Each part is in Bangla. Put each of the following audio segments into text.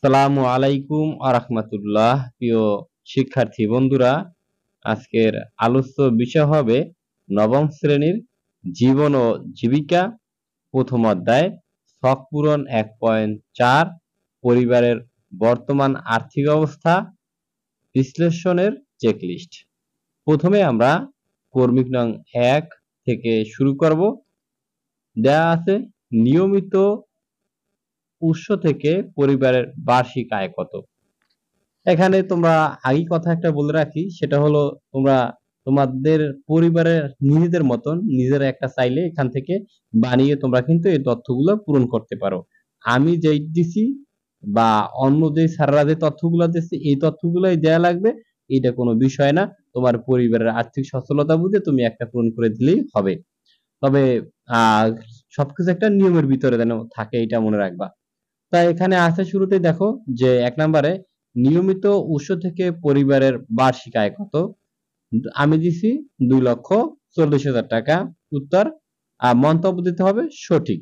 আসসালামু আলাইকুম আরহামাতুল্লাহ। প্রিয় শিক্ষার্থী বন্ধুরা, আজকের আলোচ্য বিষয় হবে নবম শ্রেণীর জীবন ও জীবিকা প্রথম অধ্যায় ছক পূরণ 1.4 পরিবারের বর্তমান আর্থিক অবস্থা বিশ্লেষণের চেকলিস্ট। প্রথমে আমরা কর্মিক নং 1 থেকে শুরু করব। দেয়া আছে নিয়মিত উৎস থেকে পরিবারের বার্ষিক আয় কত। এখানে তোমরা আগেই কথা একটা বলে রাখি, সেটা হলো তোমরা তোমাদের পরিবারের নিজেদের মতন নিজেরা একটা চাইলে এখান থেকে বানিয়ে তোমরা কিন্তু এই তথ্যগুলো পূরণ করতে পারো। আমি যেই দিছি বা অন্য যে স্যাররা যে তথ্যগুলো দিচ্ছে এই তথ্যগুলোই দেয়া লাগবে, এটা কোনো বিষয় না। তোমার পরিবারের আর্থিক সচ্ছলতা বুঝে তুমি একটা পূরণ করে দিলেই হবে। তবে সবকিছু একটা নিয়মের ভিতরে যেন থাকে, এটা মনে রাখবা। তাই এখানে আছে শুরুতেই দেখো যে 1 নম্বরে নিয়মিত উৎস থেকে পরিবারের বার্ষিক আয় কত। আমি দিছি 2,40,000 টাকা। উত্তর মন্তব্য দিতে হবে সঠিক।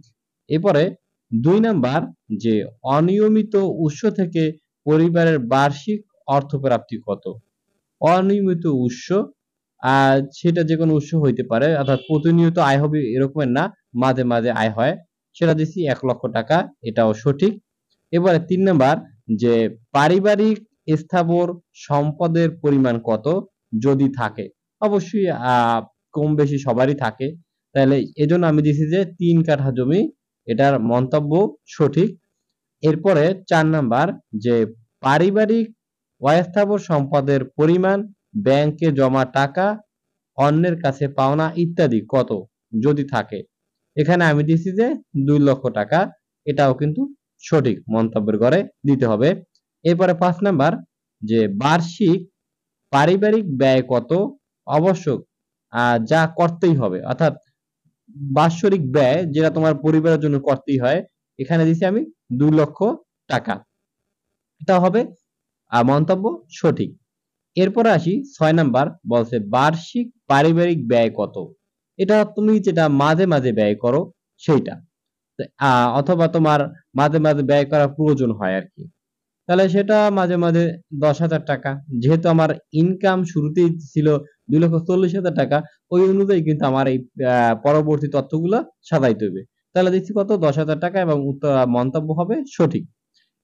এরপরে 2 নাম্বার যে অনিয়মিত উৎস থেকে পরিবারের বার্ষিক অর্থপ্রাপ্তি কত। অনিয়মিত উৎস সেটা যে কোনো উৎস হইতে পারে, অর্থাৎ প্রতিনিয়ত আয় হবে এরকমের না, মাঝে মাঝে আয় হয়। সেটা দিছি 1 লক্ষ টাকা, এটাও সঠিক। এবারে 3 নাম্বার যে পারিবারিক স্থাবর সম্পদের পরিমাণ কত যদি থাকে। অবশ্যই কম বেশি সবারই থাকে। তাহলে এজন্য আমি দিছি যে 3 কাঠা জমি, এটার মন্তব্য সঠিক। এরপরে 4 নাম্বার যে পারিবারিক অস্থাবর সম্পদের পরিমাণ, ব্যাংকে জমা টাকা, অন্যের কাছে পাওনা ইত্যাদি কত যদি থাকে। এখানে আমি দিছি যে 2 লক্ষ টাকা, এটাও কিন্তু সঠিক, মন্তব্যের ঘরে দিতে হবে। এরপরে 5 নাম্বার যে বার্ষিক পারিবারিক ব্যয় কত আবশ্যক, যা করতেই হবে, অর্থাৎ বাৎসরিক ব্যয় যেটা তোমার পরিবারের জন্য করতেই হয়। এখানে দিছি আমি 2 লক্ষ টাকা, এটা হবে মন্তব্য সঠিক। এরপরে আসি 6 নাম্বার, বলছে বার্ষিক পারিবারিক ব্যয় কত। এটা তুমি যেটা মাঝে মাঝে ব্যয় করো সেইটা, অথবা তোমার মাঝে মাঝে ব্যয় করার প্রয়োজন হয় আরকি। তাহলে সেটা মাঝে মাঝে 10,000 টাকা। যেহেতু আমার ইনকাম শুরুতেই ছিল 2,40,000 টাকা, ওই অনুযায়ী কিন্তু আমার এই পরবর্তী তথ্যগুলা সাজাইতে হবে। তাহলে দিচ্ছি কত, 10,000 টাকা, এবং উত্তর মন্তব্য হবে সঠিক।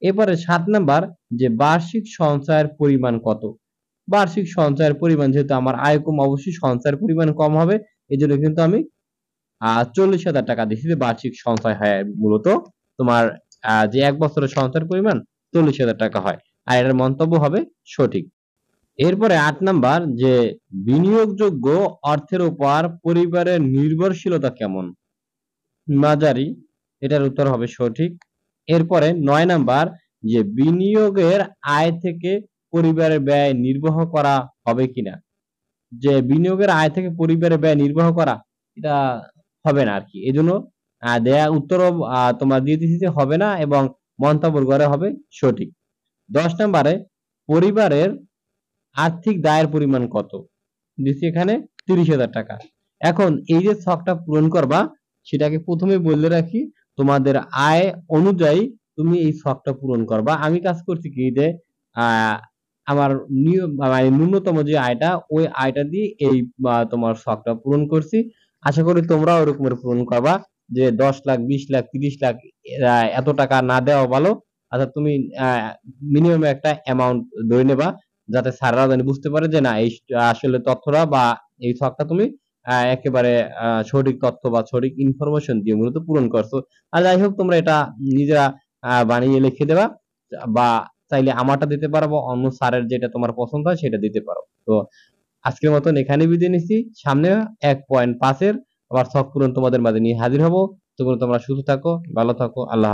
এরপরে 7 নাম্বার যে বার্ষিক সঞ্চয়ের পরিমাণ কত। বার্ষিক সঞ্চয়ের পরিমাণ, যেহেতু আমার আয় কম, অবশ্যই সঞ্চয়ের পরিমাণ কম হবে। এজন্য কিন্তু আমি 40,000 টাকা দিছি যে বার্ষিক সঞ্চয় হয় মূলত তোমার যে 1 বছরের সঞ্চয়ের পরিমাণ 40,000 টাকা হয়। আর এটার মন্তব্য হবে সঠিক। এরপরে 8 নাম্বার যে বিনিয়োগযোগ্য অর্থের উপর পরিবারের নির্ভরশীলতা কেমন। মাঝারি, এটার উত্তর হবে সঠিক। এরপরে 9 নাম্বার যে বিনিয়োগের আয় থেকে পরিবারের ব্যয় নির্বাহ করা হবে কিনা। যে বিনিয়োগের আয় থেকে পরিবারের ব্যয় নির্বাহ করা, এটা হবে না আরকি। এজন্য দেয়া উত্তরও তোমার দিয়ে দিছি যে হবে না, এবং মন্তব্যের ঘরে হবে সঠিক। 10 নাম্বারে পরিবারের আর্থিক দায়ের পরিমাণ কত? দিছি এখানে 30,000 টাকা। এখন এই যে ছকটা পূরণ করবা, সেটাকে প্রথমে বলে রাখি, তোমাদের আয় অনুযায়ী তুমি এই ছকটা পূরণ করবা। আমি কাজ করছি কি যে আ আমার মানে ন্যূনতম যে আয়টা, ওই আয়টা দিয়ে এই তোমার ছকটা পূরণ করছি। আশা করি তোমরাও ওরকমের পূরণ করবা যে 10 লাখ, 20 লাখ, 30 লাখ এত টাকা না দেওয়া ভালো। অর্থাৎ তুমি আ মিনিমাম একটা অ্যামাউন্ট ধরে নেবা, যাতে স্যাররা জানি বুঝতে পারে যে না এই আসলে তথ্যটা বা এই ছকটা তুমি একেবারে সঠিক তথ্য বা সঠিক ইনফরমেশন দিয়ে মূলত পূরণ করছো। আর যাই হোক, তোমরা এটা নিজেরা বানিয়ে লিখে দেবা, বা চাইলে আমারটা দিতে পারো, বা অন্য স্যারের যেটা তোমার পছন্দ হয় সেটা দিতে পারো। তো আজকের মতন এখানেই বিদায় নিচ্ছি। সামনে 1.5 এর আবার ছক পূরণ তোমাদের মাঝে নিয়ে হাজির হব। ততক্ষণ তোমরা সুস্থ থাকো, ভালো থাকো। আল্লাহ